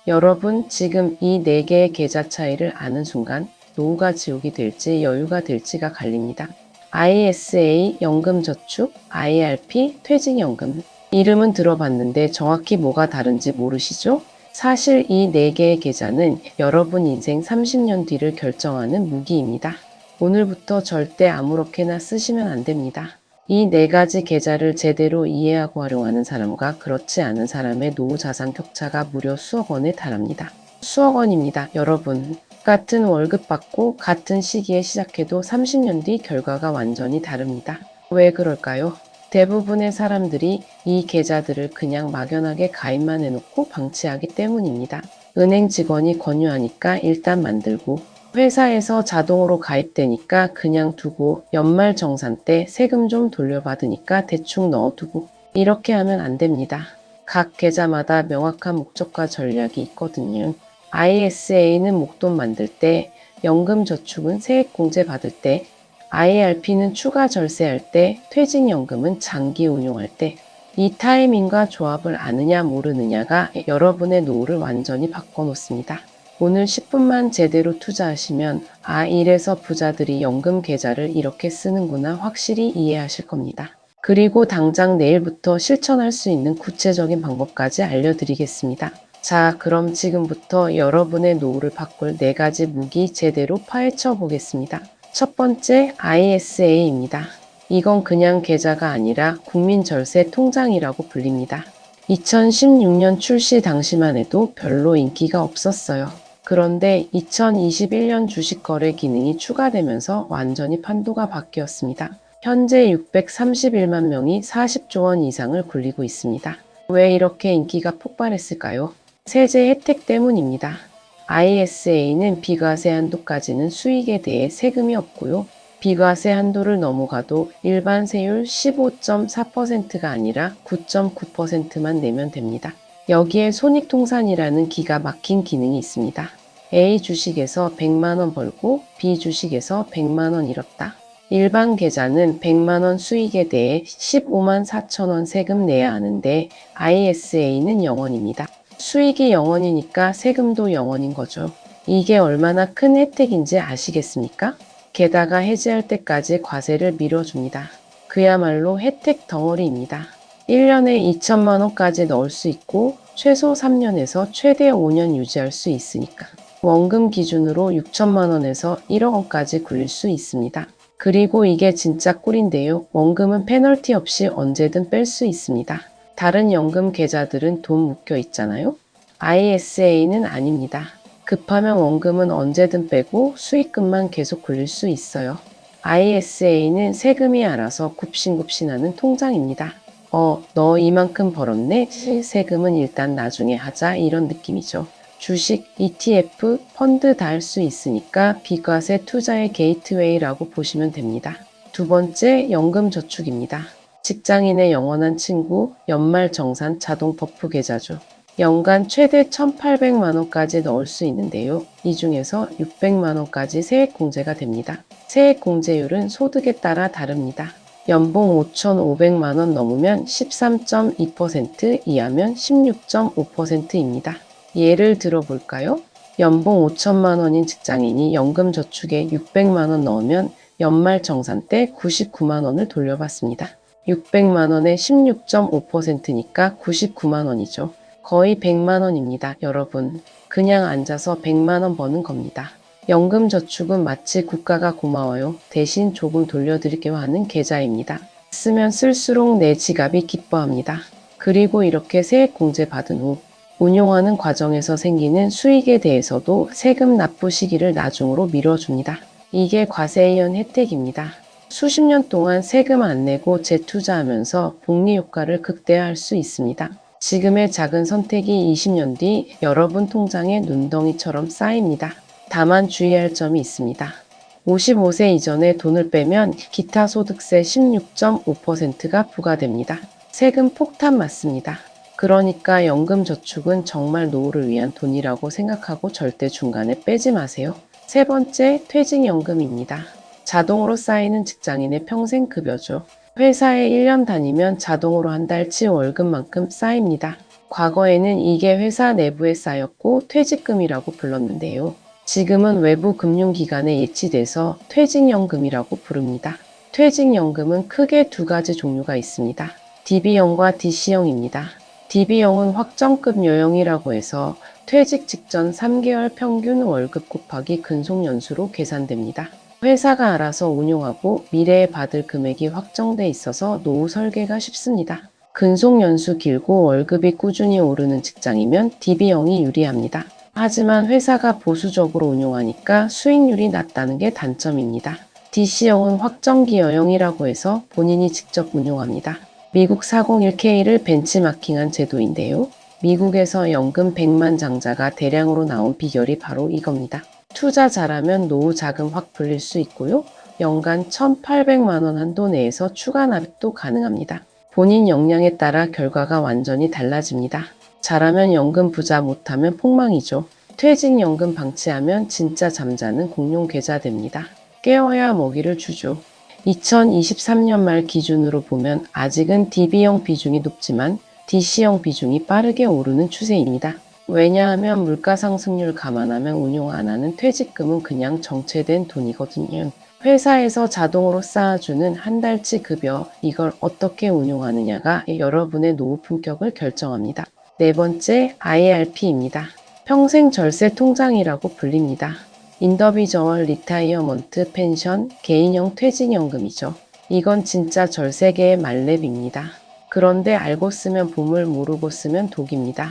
여러분, 지금 이 4개의 계좌 차이를 아는 순간 노후가 지옥이 될지 여유가 될지가 갈립니다. ISA 연금저축, IRP 퇴직연금. 이름은 들어봤는데 정확히 뭐가 다른지 모르시죠? 사실 이 4개의 계좌는 여러분 인생 30년 뒤를 결정하는 무기입니다. 오늘부터 절대 아무렇게나 쓰시면 안 됩니다. 이 4가지 계좌를 제대로 이해하고 활용하는 사람과 그렇지 않은 사람의 노후 자산 격차가 무려 수억 원에 달합니다. 수억 원입니다, 여러분. 같은 월급 받고 같은 시기에 시작해도 30년 뒤 결과가 완전히 다릅니다. 왜 그럴까요? 대부분의 사람들이 이 계좌들을 그냥 막연하게 가입만 해놓고 방치하기 때문입니다. 은행 직원이 권유하니까 일단 만들고, 회사에서 자동으로 가입되니까 그냥 두고, 연말정산 때 세금 좀 돌려받으니까 대충 넣어두고, 이렇게 하면 안 됩니다. 각 계좌마다 명확한 목적과 전략이 있거든요. ISA는 목돈 만들 때, 연금저축은 세액공제 받을 때, IRP는 추가 절세할 때, 퇴직연금은 장기 운용할 때, 이 타이밍과 조합을 아느냐 모르느냐가 여러분의 노후를 완전히 바꿔놓습니다. 오늘 10분만 제대로 투자하시면 이래서 부자들이 연금 계좌를 이렇게 쓰는구나 확실히 이해하실 겁니다. 그리고 당장 내일부터 실천할 수 있는 구체적인 방법까지 알려드리겠습니다. 자, 그럼 지금부터 여러분의 노후를 바꿀 4가지 무기 제대로 파헤쳐 보겠습니다. 첫 번째, ISA입니다. 이건 그냥 계좌가 아니라 국민절세 통장이라고 불립니다. 2016년 출시 당시만 해도 별로 인기가 없었어요. 그런데 2021년 주식 거래 기능이 추가되면서 완전히 판도가 바뀌었습니다. 현재 631만 명이 40조 원 이상을 굴리고 있습니다. 왜 이렇게 인기가 폭발했을까요? 세제 혜택 때문입니다. ISA는 비과세 한도까지는 수익에 대해 세금이 없고요. 비과세 한도를 넘어가도 일반 세율 15.4%가 아니라 9.9%만 내면 됩니다. 여기에 손익통산이라는 기가 막힌 기능이 있습니다. A 주식에서 100만 원 벌고 B 주식에서 100만 원 잃었다. 일반 계좌는 100만 원 수익에 대해 15만 4천 원 세금 내야 하는데 ISA는 0원입니다. 수익이 0원이니까 세금도 0원인 거죠. 이게 얼마나 큰 혜택인지 아시겠습니까? 게다가 해지할 때까지 과세를 밀어줍니다. 그야말로 혜택 덩어리입니다. 1년에 2천만 원까지 넣을 수 있고 최소 3년에서 최대 5년 유지할 수 있으니까. 원금 기준으로 6천만 원에서 1억 원까지 굴릴 수 있습니다. 그리고 이게 진짜 꿀인데요. 원금은 페널티 없이 언제든 뺄 수 있습니다. 다른 연금 계좌들은 돈 묶여 있잖아요. ISA는 아닙니다. 급하면 원금은 언제든 빼고 수익금만 계속 굴릴 수 있어요. ISA는 세금이 알아서 굽신굽신하는 통장입니다. 너 이만큼 벌었네? 세금은 일단 나중에 하자 이런 느낌이죠. 주식, ETF, 펀드 다 할 수 있으니까 비과세 투자의 게이트웨이라고 보시면 됩니다. 두 번째, 연금저축입니다. 직장인의 영원한 친구, 연말정산 자동 버프 계좌죠. 연간 최대 1,800만 원까지 넣을 수 있는데요. 이 중에서 600만 원까지 세액공제가 됩니다. 세액공제율은 소득에 따라 다릅니다. 연봉 5,500만 원 넘으면 13.2%, 이하면 16.5%입니다. 예를 들어 볼까요? 연봉 5천만 원인 직장인이 연금저축에 600만 원 넣으면 연말정산 때 99만 원을 돌려받습니다. 600만 원에 16.5%니까 99만 원이죠. 거의 100만 원입니다, 여러분. 그냥 앉아서 100만 원 버는 겁니다. 연금저축은 마치 국가가 고마워요. 대신 조금 돌려드릴게요 하는 계좌입니다. 쓰면 쓸수록 내 지갑이 기뻐합니다. 그리고 이렇게 세액공제 받은 후 운용하는 과정에서 생기는 수익에 대해서도 세금 납부 시기를 나중으로 미뤄줍니다. 이게 과세이연 혜택입니다. 수십 년 동안 세금 안 내고 재투자하면서 복리 효과를 극대화할 수 있습니다. 지금의 작은 선택이 20년 뒤 여러분 통장에 눈덩이처럼 쌓입니다. 다만 주의할 점이 있습니다. 55세 이전에 돈을 빼면 기타 소득세 16.5%가 부과됩니다. 세금 폭탄 맞습니다. 그러니까 연금저축은 정말 노후를 위한 돈이라고 생각하고 절대 중간에 빼지 마세요. 세 번째, 퇴직연금입니다. 자동으로 쌓이는 직장인의 평생급여죠. 회사에 1년 다니면 자동으로 한 달치 월급만큼 쌓입니다. 과거에는 이게 회사 내부에 쌓였고 퇴직금이라고 불렀는데요. 지금은 외부 금융기관에 예치돼서 퇴직연금이라고 부릅니다. 퇴직연금은 크게 두 가지 종류가 있습니다. DB형과 DC형입니다. DB형은 확정급 요형이라고 해서 퇴직 직전 3개월 평균 월급 곱하기 근속연수로 계산됩니다. 회사가 알아서 운용하고 미래에 받을 금액이 확정돼 있어서 노후 설계가 쉽습니다. 근속연수 길고 월급이 꾸준히 오르는 직장이면 DB형이 유리합니다. 하지만 회사가 보수적으로 운용하니까 수익률이 낮다는 게 단점입니다. DC형은 확정기여형이라고 해서 본인이 직접 운용합니다. 미국 401K를 벤치마킹한 제도인데요. 미국에서 연금 100만 장자가 대량으로 나온 비결이 바로 이겁니다. 투자 잘하면 노후 자금 확 불릴 수 있고요. 연간 1,800만 원 한도 내에서 추가 납입도 가능합니다. 본인 역량에 따라 결과가 완전히 달라집니다. 잘하면 연금 부자, 못하면 폭망이죠. 퇴직연금 방치하면 진짜 잠자는 공룡 계좌 됩니다. 깨워야 먹이를 주죠. 2023년 말 기준으로 보면 아직은 DB형 비중이 높지만 DC형 비중이 빠르게 오르는 추세입니다. 왜냐하면 물가 상승률 감안하면 운용 안 하는 퇴직금은 그냥 정체된 돈이거든요. 회사에서 자동으로 쌓아주는 한 달치 급여, 이걸 어떻게 운용하느냐가 여러분의 노후 품격을 결정합니다. 네 번째, IRP입니다. 평생 절세 통장이라고 불립니다. 인더비저얼 리타이어먼트 펜션, 개인형 퇴직연금이죠. 이건 진짜 절세계의 말렙입니다. 그런데 알고 쓰면 보물, 모르고 쓰면 독입니다.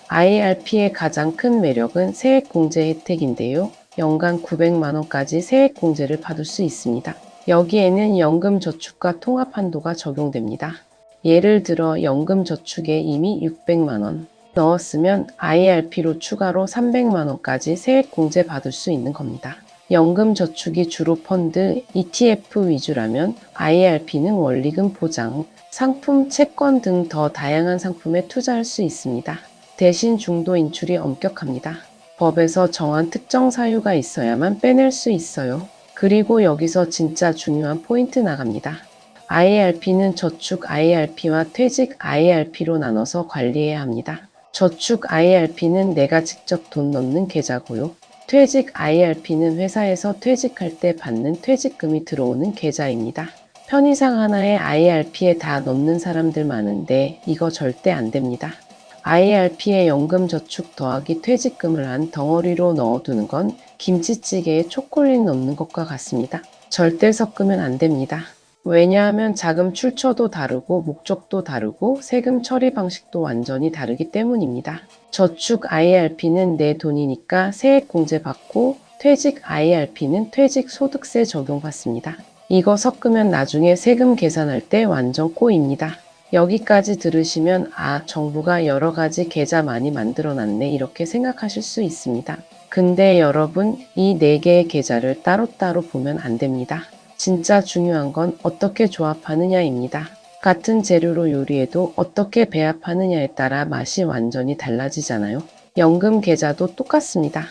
IRP의 가장 큰 매력은 세액공제 혜택인데요. 연간 900만 원까지 세액공제를 받을 수 있습니다. 여기에는 연금저축과 통합한도가 적용됩니다. 예를 들어 연금저축에 이미 600만 원 넣었으면 IRP로 추가로 300만 원까지 세액공제 받을 수 있는 겁니다. 연금저축이 주로 펀드, ETF 위주라면 IRP는 원리금 보장, 상품, 채권 등 더 다양한 상품에 투자할 수 있습니다. 대신 중도 인출이 엄격합니다. 법에서 정한 특정 사유가 있어야만 빼낼 수 있어요. 그리고 여기서 진짜 중요한 포인트 나갑니다. IRP는 저축 IRP와 퇴직 IRP로 나눠서 관리해야 합니다. 저축 IRP는 내가 직접 돈 넣는 계좌고요. 퇴직 IRP는 회사에서 퇴직할 때 받는 퇴직금이 들어오는 계좌입니다. 편의상 하나에 IRP에 다 넣는 사람들 많은데 이거 절대 안 됩니다. IRP에 연금저축 더하기 퇴직금을 한 덩어리로 넣어두는 건 김치찌개에 초콜릿 넣는 것과 같습니다. 절대 섞으면 안 됩니다. 왜냐하면 자금 출처도 다르고 목적도 다르고 세금 처리 방식도 완전히 다르기 때문입니다. 저축 IRP는 내 돈이니까 세액공제 받고 퇴직 IRP는 퇴직소득세 적용받습니다. 이거 섞으면 나중에 세금 계산할 때 완전 꼬입니다. 여기까지 들으시면 정부가 여러 가지 계좌 많이 만들어놨네 이렇게 생각하실 수 있습니다. 근데 여러분, 이 4개의 계좌를 따로따로 보면 안 됩니다. 진짜 중요한 건 어떻게 조합하느냐입니다. 같은 재료로 요리해도 어떻게 배합하느냐에 따라 맛이 완전히 달라지잖아요. 연금 계좌도 똑같습니다.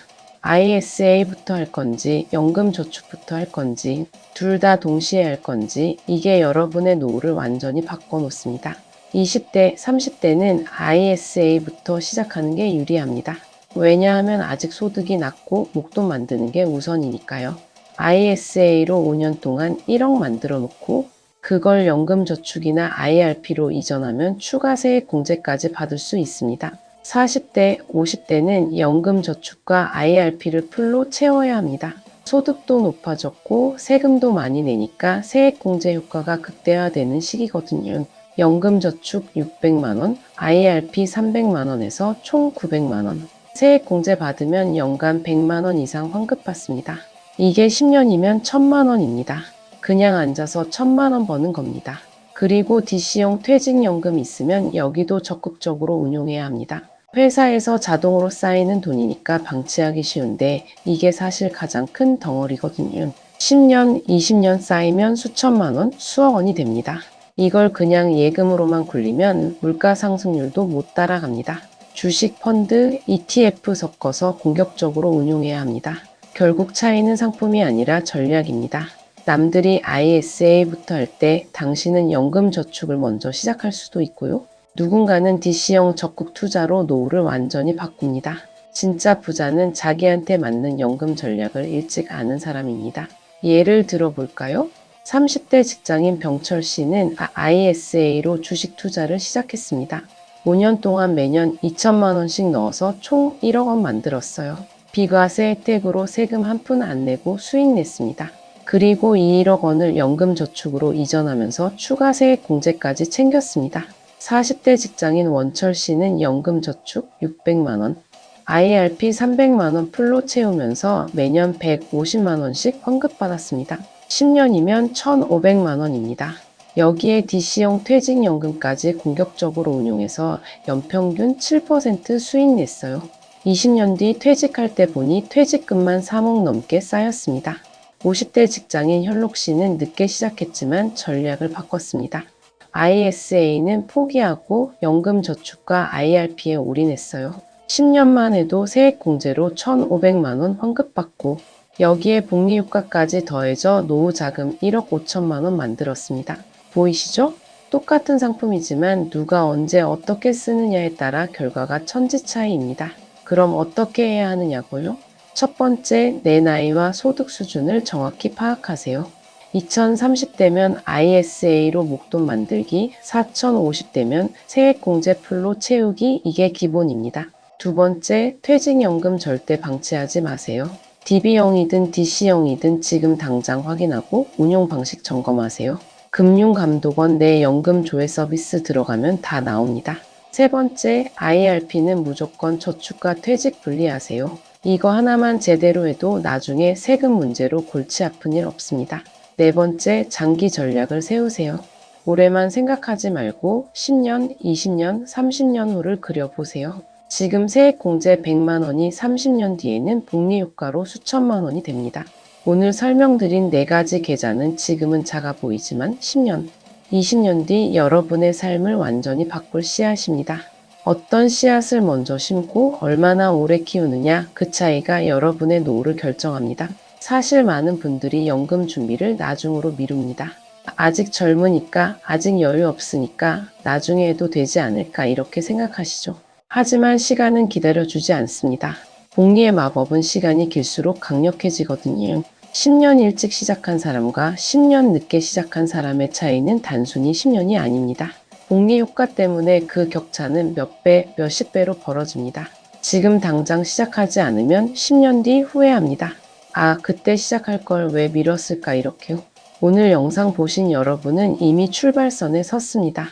ISA부터 할 건지 연금저축부터 할 건지 둘 다 동시에 할 건지 이게 여러분의 노후를 완전히 바꿔놓습니다. 20대, 30대는 ISA부터 시작하는 게 유리합니다. 왜냐하면 아직 소득이 낮고 목돈 만드는 게 우선이니까요. ISA로 5년 동안 1억 만들어 놓고 그걸 연금저축이나 IRP로 이전하면 추가 세액 공제까지 받을 수 있습니다. 40대, 50대는 연금저축과 IRP를 풀로 채워야 합니다. 소득도 높아졌고 세금도 많이 내니까 세액공제 효과가 극대화되는 시기거든요. 연금저축 600만원, IRP 300만원에서 총 900만원. 세액공제 받으면 연간 100만원 이상 환급받습니다. 이게 10년이면 1000만원입니다. 그냥 앉아서 1000만원 버는 겁니다. 그리고 DC형 퇴직연금 있으면 여기도 적극적으로 운용해야 합니다. 회사에서 자동으로 쌓이는 돈이니까 방치하기 쉬운데 이게 사실 가장 큰 덩어리거든요. 10년, 20년 쌓이면 수천만 원, 수억 원이 됩니다. 이걸 그냥 예금으로만 굴리면 물가 상승률도 못 따라갑니다. 주식, 펀드, ETF 섞어서 공격적으로 운용해야 합니다. 결국 차이는 상품이 아니라 전략입니다. 남들이 ISA부터 할 때 당신은 연금저축을 먼저 시작할 수도 있고요. 누군가는 DC형 적극 투자로 노후를 완전히 바꿉니다. 진짜 부자는 자기한테 맞는 연금 전략을 일찍 아는 사람입니다. 예를 들어볼까요? 30대 직장인 병철 씨는 ISA로 주식 투자를 시작했습니다. 5년 동안 매년 2천만 원씩 넣어서 총 1억 원 만들었어요. 비과세 혜택으로 세금 한 푼 안 내고 수익 냈습니다. 그리고 이 1억 원을 연금저축으로 이전하면서 추가 세액 공제까지 챙겼습니다. 40대 직장인 원철 씨는 연금저축 600만 원, IRP 300만 원 풀로 채우면서 매년 150만 원씩 환급받았습니다. 10년이면 1,500만 원입니다. 여기에 DC형 퇴직연금까지 공격적으로 운용해서 연평균 7% 수익 냈어요. 20년 뒤 퇴직할 때 보니 퇴직금만 3억 넘게 쌓였습니다. 50대 직장인 현록 씨는 늦게 시작했지만 전략을 바꿨습니다. ISA는 포기하고 연금저축과 IRP에 올인했어요. 10년만 해도 세액공제로 1,500만 원 환급받고 여기에 복리효과까지 더해져 노후자금 1억 5천만 원 만들었습니다. 보이시죠? 똑같은 상품이지만 누가 언제 어떻게 쓰느냐에 따라 결과가 천지 차이입니다. 그럼 어떻게 해야 하느냐고요? 첫 번째, 내 나이와 소득 수준을 정확히 파악하세요. 2030대면 ISA로 목돈 만들기, 4050대면 세액공제 풀로 채우기, 이게 기본입니다. 두 번째, 퇴직연금 절대 방치하지 마세요. DB형이든 DC형이든 지금 당장 확인하고 운용 방식 점검하세요. 금융감독원 내 연금 조회 서비스 들어가면 다 나옵니다. 세 번째, IRP는 무조건 저축과 퇴직 분리하세요. 이거 하나만 제대로 해도 나중에 세금 문제로 골치 아픈 일 없습니다. 네 번째, 장기 전략을 세우세요. 올해만 생각하지 말고 10년, 20년, 30년 후를 그려보세요. 지금 세액공제 100만 원이 30년 뒤에는 복리효과로 수천만 원이 됩니다. 오늘 설명드린 4가지 계좌는 지금은 작아 보이지만 10년, 20년 뒤 여러분의 삶을 완전히 바꿀 씨앗입니다. 어떤 씨앗을 먼저 심고 얼마나 오래 키우느냐, 그 차이가 여러분의 노후를 결정합니다. 사실 많은 분들이 연금 준비를 나중으로 미룹니다. 아직 젊으니까, 아직 여유 없으니까 나중에 해도 되지 않을까 이렇게 생각하시죠. 하지만 시간은 기다려주지 않습니다. 복리의 마법은 시간이 길수록 강력해지거든요. 10년 일찍 시작한 사람과 10년 늦게 시작한 사람의 차이는 단순히 10년이 아닙니다. 복리 효과 때문에 그 격차는 몇 배, 몇십 배로 벌어집니다. 지금 당장 시작하지 않으면 10년 뒤 후회합니다. 아, 그때 시작할 걸 왜 미뤘을까 이렇게요. 오늘 영상 보신 여러분은 이미 출발선에 섰습니다.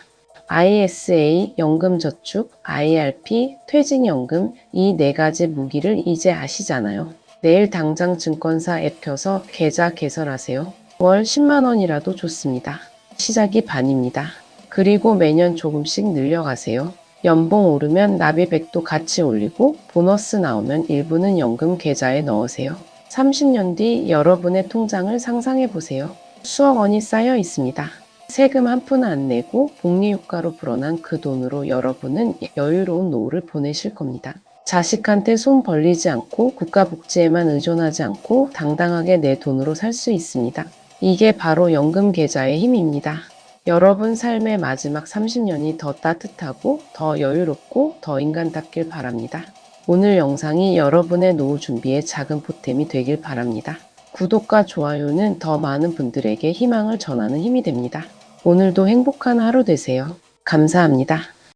ISA, 연금저축, IRP, 퇴직연금 이 4가지 무기를 이제 아시잖아요. 내일 당장 증권사 앱 켜서 계좌 개설하세요. 월 10만 원이라도 좋습니다. 시작이 반입니다. 그리고 매년 조금씩 늘려가세요. 연봉 오르면 납입액도 같이 올리고 보너스 나오면 일부는 연금 계좌에 넣으세요. 30년 뒤 여러분의 통장을 상상해 보세요. 수억 원이 쌓여 있습니다. 세금 한 푼 안 내고 복리효과로 불어난 그 돈으로 여러분은 여유로운 노후를 보내실 겁니다. 자식한테 손 벌리지 않고 국가복지에만 의존하지 않고 당당하게 내 돈으로 살 수 있습니다. 이게 바로 연금 계좌의 힘입니다. 여러분 삶의 마지막 30년이 더 따뜻하고 더 여유롭고 더 인간답길 바랍니다. 오늘 영상이 여러분의 노후 준비에 작은 보탬이 되길 바랍니다. 구독과 좋아요는 더 많은 분들에게 희망을 전하는 힘이 됩니다. 오늘도 행복한 하루 되세요. 감사합니다.